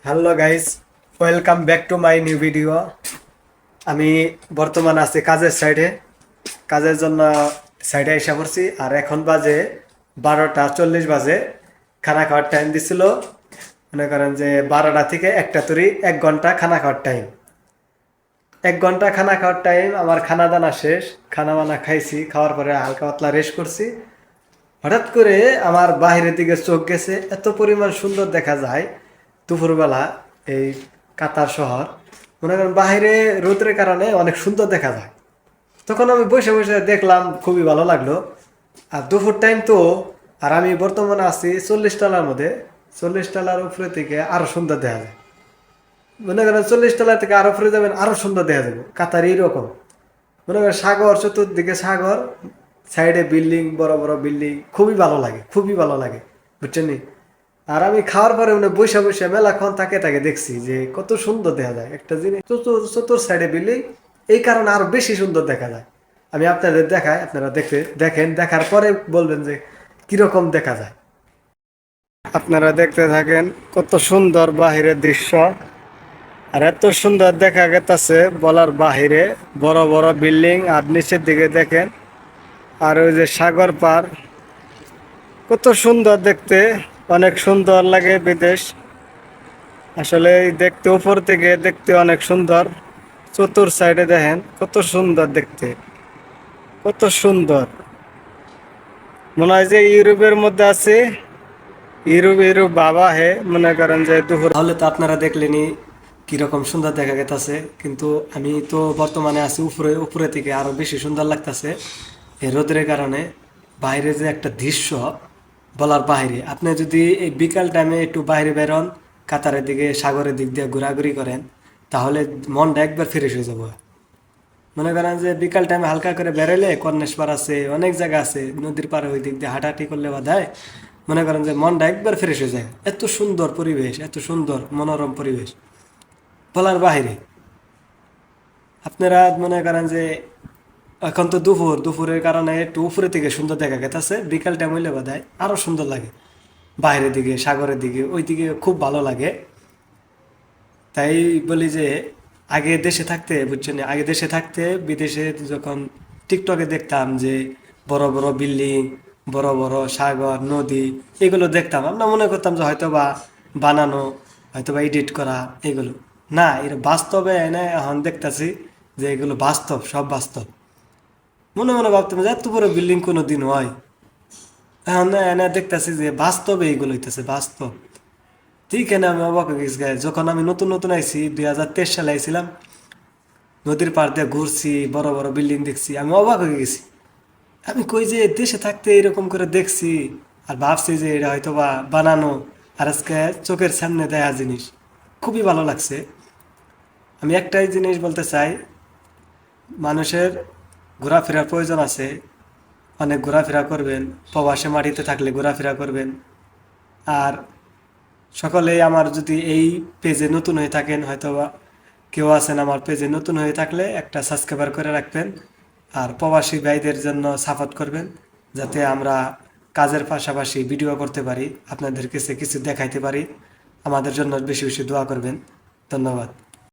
Hello guys, welcome back to my new video. আমি বর্তমান আছি কাজের সাইডে। কাজের জন্য সাইডে এসে পড়ছি। আর এখন বাজে 12টা 40 বাজে। খানা খাওয়ার টাইম দিছিল, মনে করেন যে 12টা থেকে 1টা তৈরি 1 ঘন্টা খানা খাওয়ার টাইম। 1 ঘন্টা খানা খাওয়ার টাইম। আমার খানা দানা শেষ, খানা বানা খাইছি। খাওয়ার পরে হালকা পাতলা রেস্ট করছি। হঠাৎ করে আমার বাহিরের দিকে চোখ গেছে, এত পরিমাণ সুন্দর দেখা যায় দুপুরবেলা এই কাতার শহর। মনে করেন বাহিরে রোদের কারণে অনেক সুন্দর দেখা যায়। তখন আমি বসে বসে দেখলাম, খুবই ভালো লাগলো। আর দুপুর টাইম তো, আর আমি বর্তমানে আছি 40 তলার মধ্যে। 40 তলার উপরে থেকে আরো সুন্দর দেখা যায়। মনে করেন 40 তলা থেকে আরো উপরে যাবেন, আরো সুন্দর দেখা যাবে। কাতার এইরকম, মনে করেন সাগর, চতুর্দিকে সাগর, সাইডে বিল্ডিং, বড় বড় বিল্ডিং। খুবই ভালো লাগে, খুবই ভালো লাগে, বুঝছেন নি? আর আমি খাওয়ার পরে মানে বসে বসে মেলাক্ষণ তাকে তাকে দেখছি যে কত সুন্দর দেখা যায় একটা জিনিস। চতুর সাইডে বিল্ডিং, এই কারণে আরো বেশি সুন্দর দেখা যায়। আমি আপনাদের দেখাই, আপনারা দেখেন, দেখার পরে বলবেন যে কিরকম দেখা যায়। আপনারা দেখতে থাকেন কত সুন্দর বাহিরের দৃশ্য। আর এত সুন্দর দেখা গেছে বলার বাহিরে। বড় বড় বিল্ডিং, আর নিচের দিকে দেখেন, আর ওই যে সাগর পার, কত সুন্দর দেখতে। অনেক সুন্দর লাগে বিদেশ। আসলে এই দেখতে, উপর থেকে দেখতে অনেক সুন্দর। চতুর সাইডে দেখেন কত সুন্দর দেখতে, কত সুন্দর। মনে হয় যে ইউরোপের মধ্যে আছে। ইউরোপ ইউরোপ বাবা হে, মনে করেন যে দুপুর তাহলে তো আপনারা দেখলেনি কিরকম সুন্দর দেখা গেছে। কিন্তু আমি তো বর্তমানে আছি উপরে, উপরে থেকে আরো বেশি সুন্দর লাগতেছে এই রোদের কারণে। বাইরে যে একটা দৃশ্য বলার বাইরে। আপনি যদি এই বিকাল টাইমে একটু বাইরে বেরোন, কাতারের দিকে, সাগরের দিক দিয়ে ঘোরাঘুরি করেন, তাহলে মনটা একবার ফ্রেশ হয়ে যাবো। মনে করেন যে বিকাল টাইমে হালকা করে বেরোলে কর্নেশ্বর আছে, অনেক জায়গা আছে নদীর পাড়ে, ওই দিক দিয়ে হাঁটাহাঁটি করলে বাধায় মনে করেন যে মনটা একবার ফ্রেশ হয়ে যায়। এত সুন্দর পরিবেশ, এত সুন্দর মনোরম পরিবেশ বলার বাহিরে। আপনারা মনে করেন যে এখন তো দুপুর, দুপুরের কারণে একটু উপরে থেকে সুন্দর দেখা গেছে। বিকাল টাইম হইলে বাধায় আরো সুন্দর লাগে। বাইরের দিকে, সাগরের দিকে, ওই দিকে খুব ভালো লাগে। তাই বলি যে আগে দেশে থাকতে, বুঝছেন, আগে দেশে থাকতে বিদেশে যখন টিকটকে দেখতাম যে বড় বড় বিল্ডিং, বড় বড় সাগর, নদী, এগুলো দেখতাম, আমরা মনে করতাম যে হয়তো বা বানানো, হয়তো বা এডিট করা এগুলো। না, এর বাস্তবে এনে এখন দেখতাছি যে এগুলো বাস্তব, সব বাস্তব। মনে মনে ভাবতাম যে এত বড় বিল্ডিং কোনো দিন হয়। এখন এনে দেখতাছি যে বাস্তবে এইগুলো হইতেছে, বাস্তব। ঠিক এনে আমি অবাক হয়ে গেছি গায়ে। যখন আমি নতুন নতুন আইছি, 2023 সালে আইছিলাম, নদীর পাড় দিয়ে ঘুরছি, বড় বড় বিল্ডিং দেখছি, আমি অবাক হয়ে গেছি। আমি কই যে দেশে থাকতে এরকম করে দেখছি, আর ভাবছি যে এটা হয়তো বা বানানো, আর আজকে চোখের সামনে দেয়া জিনিস। খুবই ভালো লাগছে। আমি একটাই জিনিস বলতে চাই, মানুষের ঘোরাফেরার প্রয়োজন আছে। অনেক ঘোরাফেরা করবেন, প্রবাসে মাটিতে থাকলে ঘোরাফেরা করবেন। আর সকলেই আমার যদি এই পেজে নতুন হয়ে থাকেন, হয়তো বা কেউ আছেন আমার পেজে নতুন হয়ে থাকলে একটা সাবস্ক্রাইবার করে রাখবেন। আর প্রবাসী ভাইদের জন্য সাপোর্ট করবেন, যাতে আমরা কাজের পাশাপাশি ভিডিও করতে পারি, আপনাদের কাছে কিছু দেখাইতে পারি। আমাদের জন্য বেশি বেশি দোয়া করবেন। ধন্যবাদ।